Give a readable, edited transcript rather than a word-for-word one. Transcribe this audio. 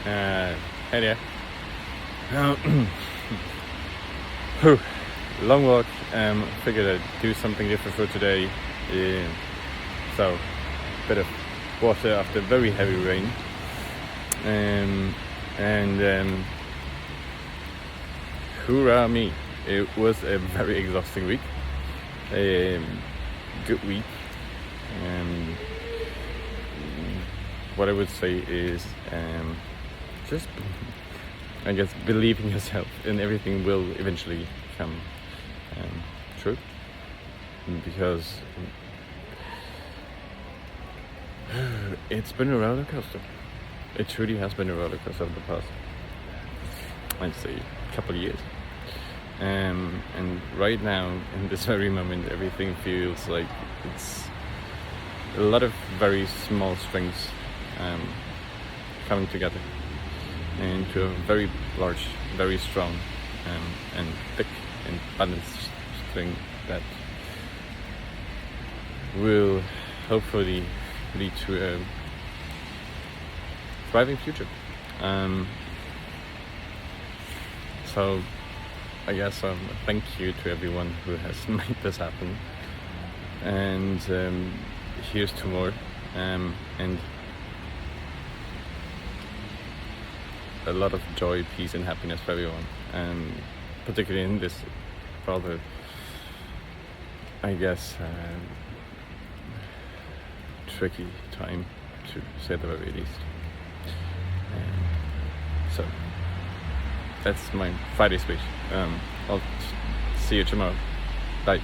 Hey there. Whew. Long walk. Figured I'd do something different for today. So, bit of water after very heavy rain. And hoorah me! It was a very exhausting week. Good week. What I would say is just, I guess, believe in yourself, and everything will eventually come true. Because it's been a roller coaster. It truly has been a roller coaster of the past, I'd say, couple of years. And right now, in this very moment, everything feels like it's a lot of very small strings coming together into a very large, very strong and thick and balanced string that will hopefully lead to a thriving future. So I guess thank you to everyone who has made this happen, and here's to more, and a lot of joy, peace and happiness for everyone, particularly in this rather, I guess, tricky time, to say the very least. So that's my Friday speech. I'll see you tomorrow. Bye.